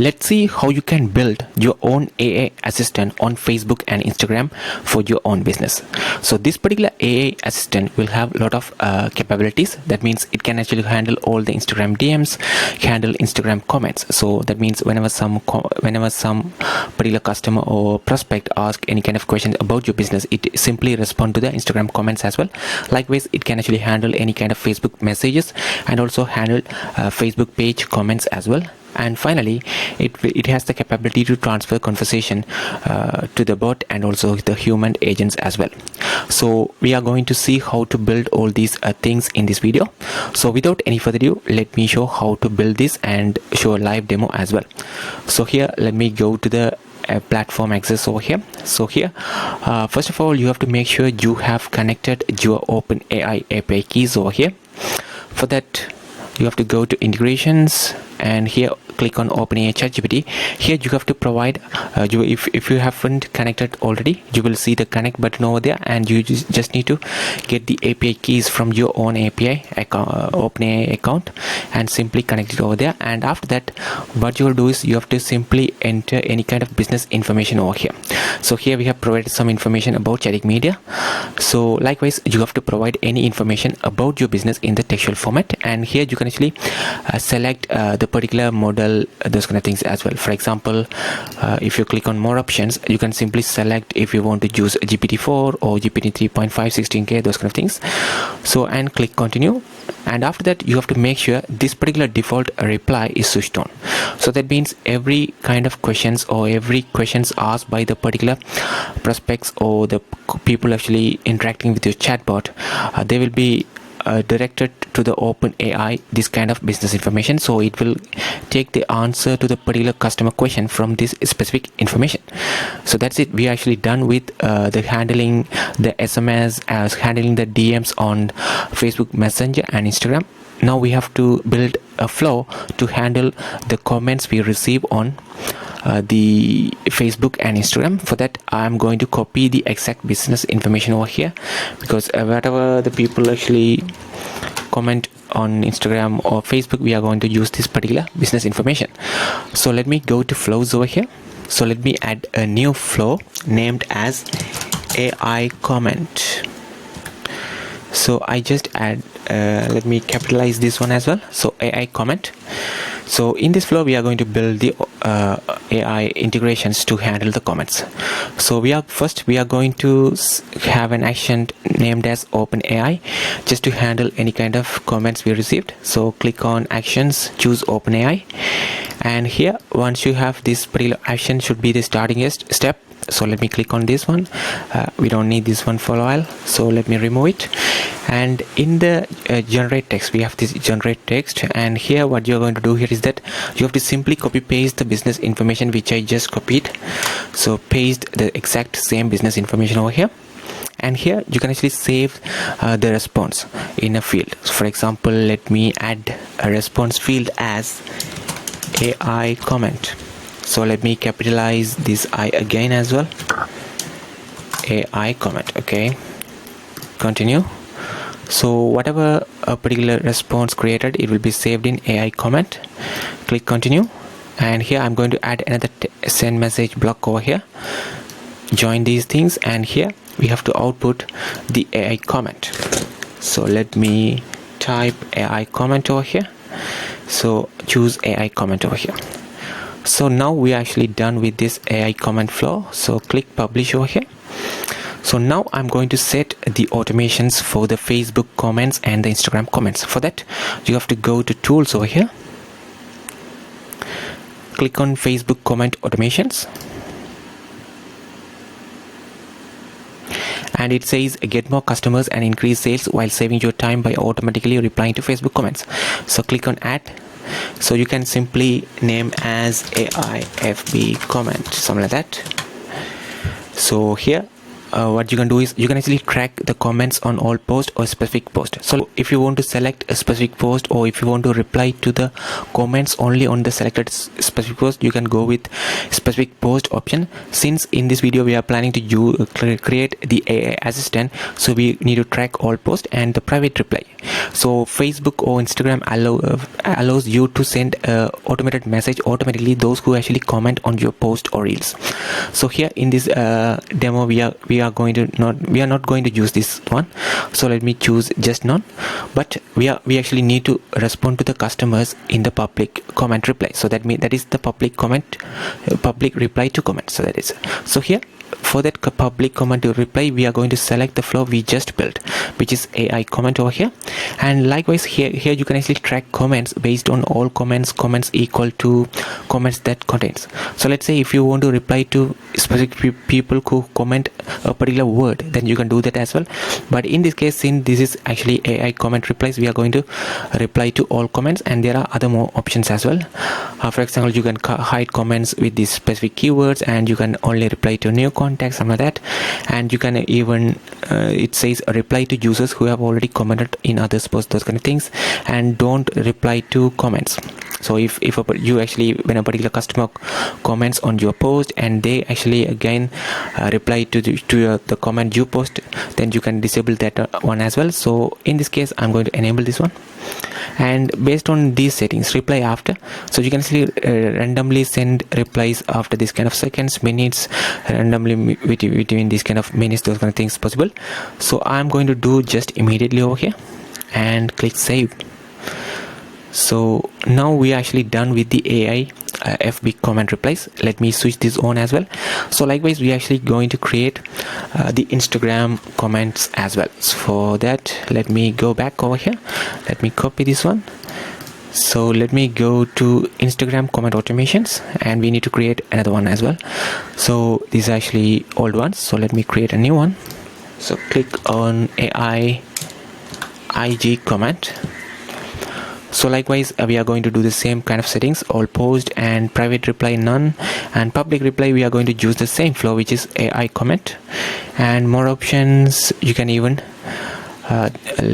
Let's see how you can build your own AI assistant on Facebook and Instagram for your own business. So this particular AI assistant will have a lot of capabilities. That means it can actually handle all the Instagram DMs, handle Instagram comments. So that means whenever some particular customer or prospect ask any kind of question about your business, it simply respond to the Instagram comments as well. Likewise, it can actually handle any kind of Facebook messages and also handle Facebook page comments as well. And finally, it has the capability to transfer conversation to the bot and also the human agents as well. So we are going to see how to build all these things in this video. So without any further ado, let me show how to build this and show a live demo as well. So here, let me go to the platform access over here. So here, first of all, you have to make sure you have connected your OpenAI API keys over here. For that, you have to go to integrations and here click on OpenAI ChatGPT. Here you have to provide if you haven't connected already, you will see the connect button over there, and you just need to get the API keys from your own API account, OpenAI account, and simply connect it over there. And after that, what you will do is you have to simply enter any kind of business information over here. So here we have provided some information about Chatic Media. So likewise, you have to provide any information about your business in the textual format, and here you can actually select the particular model, those kind of things as well. For example, if you click on more options, you can simply select if you want to use GPT-4 or GPT 3.5 16K, those kind of things. So and click continue, and after that you have to make sure this particular default reply is switched on. So that means every kind of questions or every questions asked by the particular prospects or the people actually interacting with your chatbot, they will be directed to the OpenAI this kind of business information. So it will take the answer to the particular customer question from this specific information. So that's it. We are actually done with the handling the SMS, as handling the DMs on Facebook Messenger and Instagram. Now we have to build a flow to handle the comments we receive on the Facebook and Instagram. For that, I'm going to copy the exact business information over here, because whatever the people actually comment on Instagram or Facebook, we are going to use this particular business information. So let me go to flows over here. So let me add a new flow named as AI comment. So I just add let me capitalize this one as well. So AI comment. So in this flow, we are going to build the AI integrations to handle the comments. So we are going to have an action named as OpenAI just to handle any kind of comments we received. So click on actions, choose OpenAI, and here once you have this particular action should be the starting step. So let me click on this one. We don't need this one for a while, so let me remove it. And in the generate text, we have this generate text, and here what you're going to do here is that you have to simply copy paste the business information which I just copied. So paste the exact same business information over here, and here you can actually save the response in a field. So for example, let me add a response field as AI comment. So let me capitalize this I again as well. AI comment. Okay, continue. So whatever a particular response created, it will be saved in AI comment. Click continue, and here I'm going to add another send message block over here. Join these things, and here we have to output the AI comment. So let me type AI comment over here. So choose AI comment over here. So now we are actually done with this AI comment flow. So click publish over here. So now I'm going to set the automations for the Facebook comments and the Instagram comments. For that, you have to go to tools over here. Click on Facebook comment automations. And it says get more customers and increase sales while saving your time by automatically replying to Facebook comments. So click on add. So you can simply name as AI FB comment, something like that. So here what you can do is you can actually track the comments on all posts or specific post. So if you want to select a specific post, or if you want to reply to the comments only on the selected specific post, you can go with specific post option. Since in this video we are planning to create the AI assistant, so we need to track all posts and the private reply. So Facebook or Instagram allows you to send automated message automatically those who actually comment on your post or reels. So here in this demo we are not going to use this one. So let me choose just none, but we actually need to respond to the customers in the public comment reply. So that is the public reply to comment. So here for that public comment to reply, we are going to select the flow we just built, which is AI comment over here. And likewise here you can actually track comments based on all comments equal to comments that contains. So let's say if you want to reply to specific people who comment a particular word, then you can do that as well. But in this case, since this is actually AI comment replies, we are going to reply to all comments, and there are other more options as well. For example, you can hide comments with these specific keywords, and you can only reply to new contact, something like that. And you can even it says reply to users who have already commented in others posts, those kind of things, and don't reply to comments. So if you actually, when a particular customer comments on your post and they actually again reply to the comment you post, then you can disable that one as well. So in this case I'm going to enable this one, and based on these settings, reply after, so you can actually randomly send replies after this kind of seconds, minutes, randomly between these kind of minutes, those kind of things possible. So I'm going to do just immediately over here and click save. So now we are actually done with the AI FB comment replies. Let me switch this on as well. So likewise we are actually going to create the Instagram comments as well. So for that, let me go back over here, let me copy this one. So let me go to Instagram comment automations, and we need to create another one as well. So these are actually old ones, so let me create a new one. So click on AI IG comment. So likewise we are going to do the same kind of settings, all post and private reply none, and public reply we are going to use the same flow, which is AI comment. And more options, you can even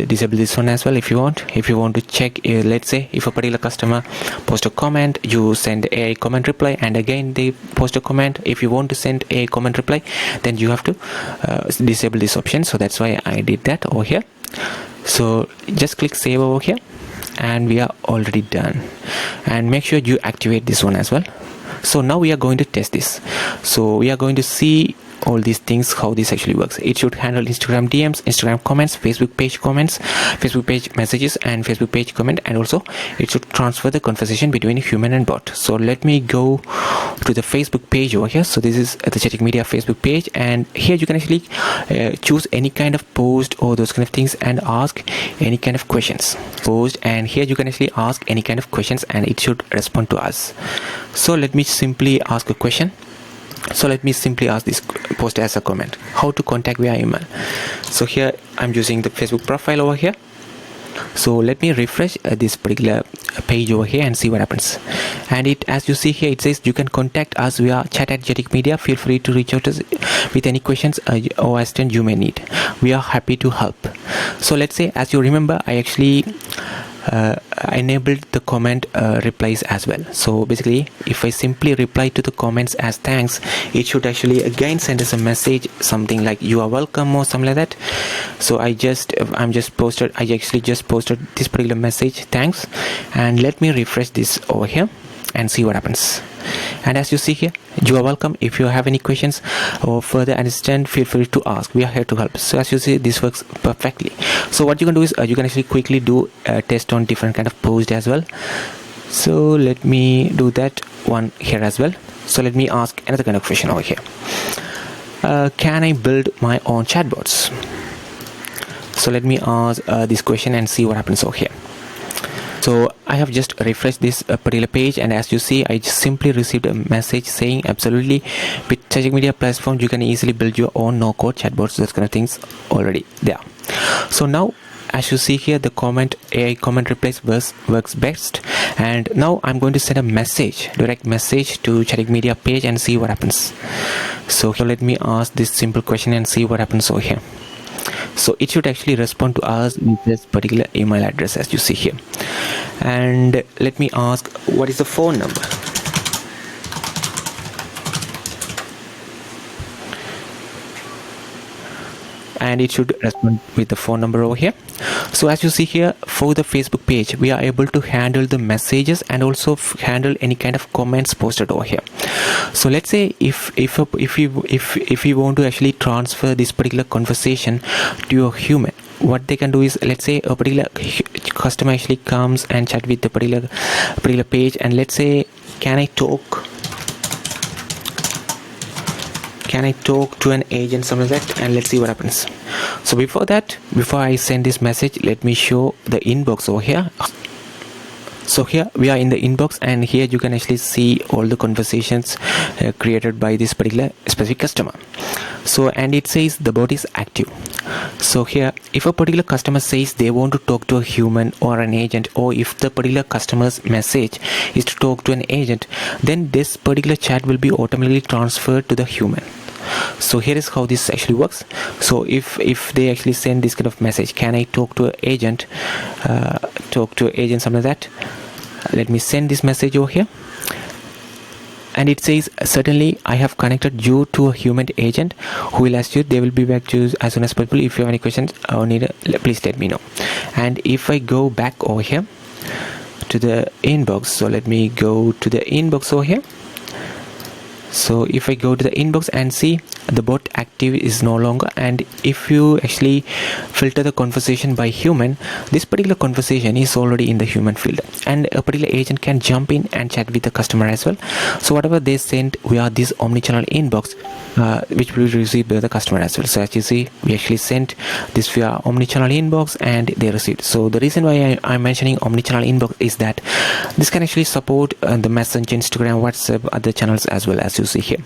disable this one as well if you want to check. Let's say if a particular customer post a comment, you send AI comment reply, and again they post a comment. If you want to send a comment reply, then you have to disable this option. So that's why I did that over here. So just click save over here, and we are already done. And make sure you activate this one as well. So now we are going to test this. So we are going to see all these things, how this actually works. It should handle Instagram DMs, Instagram comments, Facebook page comments, Facebook page messages, and Facebook page comment, and also it should transfer the conversation between human and bot. So let me go to the Facebook page over here. So this is the Chatting Media Facebook page, and here you can actually choose any kind of post or those kind of things and ask any kind of questions. And here you can actually ask any kind of questions, and it should respond to us. So let me simply ask a question. So let me simply ask this post as a comment: how to contact via email. So here I'm using the Facebook profile over here. So let me refresh this particular page over here and see what happens. And it, as you see here, it says you can contact us via chat@JeticMedia. Feel free to reach out to us with any questions or assistance you may need. We are happy to help. So let's say, as you remember, I actually enabled the comment replies as well. So basically, if I simply reply to the comments as thanks, it should actually again send us a message, something like you are welcome or something like that. So I actually just posted this particular message, thanks, and let me refresh this over here and see what happens. And as you see here, you are welcome. If you have any questions or further understand, feel free to ask. We are here to help. So as you see, this works perfectly. So what you can do is you can actually quickly do a test on different kind of post as well. So let me do that one here as well. So let me ask another kind of question over here. Can I build my own chatbots? So let me ask this question and see what happens over here. So I have just refreshed this particular page, and as you see, I just simply received a message saying absolutely, with Chatting Media platform you can easily build your own no-code chatbots, those kind of things already there. So now, as you see here, the AI comment replies works best. And now I'm going to send a message, direct message to Chatting Media page and see what happens. So here let me ask this simple question and see what happens over here. So it should actually respond to us with this particular email address as you see here. And let me ask, what is the phone number? And it should respond with the phone number over here. So as you see here, for the Facebook page, we are able to handle the messages and also handle any kind of comments posted over here. So let's say if we want to actually transfer this particular conversation to a human, what they can do is, let's say a particular customer actually comes and chat with the particular page, and let's say, can I talk to an agent, something like that, and let's see what happens. So before I send this message, let me show the inbox over here. So here we are in the inbox, and here you can actually see all the conversations created by this particular specific customer. So, and it says the bot is active. So here, if a particular customer says they want to talk to a human or an agent, or if the particular customer's message is to talk to an agent, then this particular chat will be automatically transferred to the human. So here is how this actually works. So if they actually send this kind of message, can I talk to an agent, something like that, let me send this message over here, and it says, certainly I have connected you to a human agent who will assist you. They will be back to you as soon as possible. If you have any questions or need, please let me know. And if I go back over here to the inbox, so let me go to the inbox over here. So if I go to the inbox and see, the bot active is no longer, and if you actually filter the conversation by human, this particular conversation is already in the human field, and a particular agent can jump in and chat with the customer as well. So whatever they send via this omnichannel inbox, which will be received by the customer as well. So as you see, we actually sent this via omnichannel inbox and they received. So the reason why I'm mentioning omnichannel inbox is that this can actually support the Messenger, Instagram, WhatsApp, other channels as well, as you see here.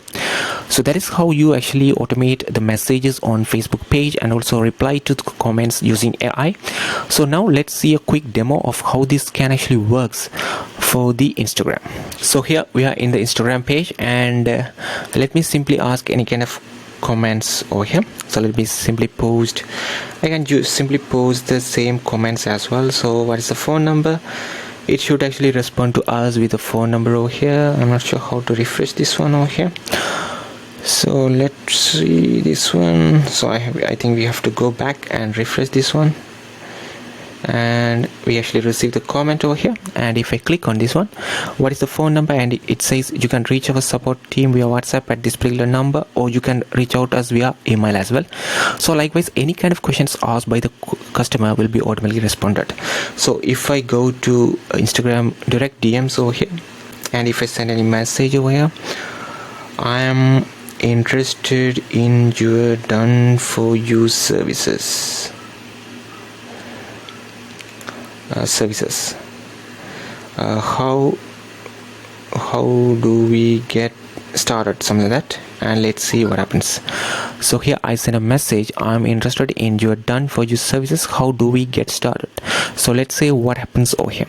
So that is how you actually automate the messages on Facebook page and also reply to the comments using AI. So now let's see a quick demo of how this can actually works for the Instagram. So here we are in the Instagram page, and let me simply ask any kind of comments over here. So let me simply post, I can just simply post the same comments as well. So what is the phone number? It should actually respond to us with the phone number over here. I'm not sure how to refresh this one over here. So let's see this one. So I think we have to go back and refresh this one, and we actually receive the comment over here. And if I click on this one, what is the phone number, and it says you can reach our support team via WhatsApp at this particular number, or you can reach out us via email as well. So likewise, any kind of questions asked by the customer will be automatically responded. So if I go to Instagram direct DMs over here, and if I send any message over here, I am interested in your done for you services. How do we get started, something like that, and let's see what happens. So here I send a message, I'm interested in your done for you services, how do we get started. So let's see what happens over here.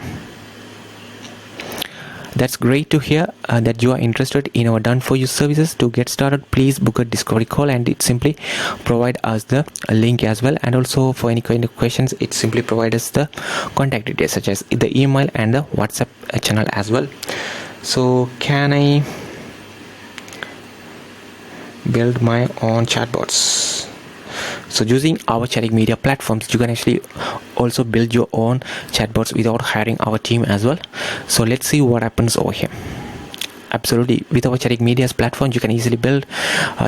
That's great to hear that you are interested in our done for you services. To get started, please book a discovery call, and it simply provide us the link as well. And also for any kind of questions, it simply provides us the contact details such as the email and the WhatsApp channel as well. So can I build my own chatbots? So using our chatting media platforms, you can actually also build your own chatbots without hiring our team as well. So let's see what happens over here. Absolutely, with our chatting media's platform, you can easily build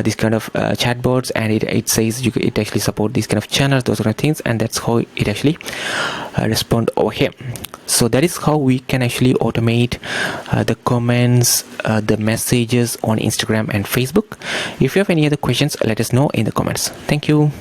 this kind of chatbots, and it says it actually support these kind of channels, those kind of things, and that's how it actually respond over here. So that is how we can actually automate the comments, the messages on Instagram and Facebook. If you have any other questions, let us know in the comments. Thank you.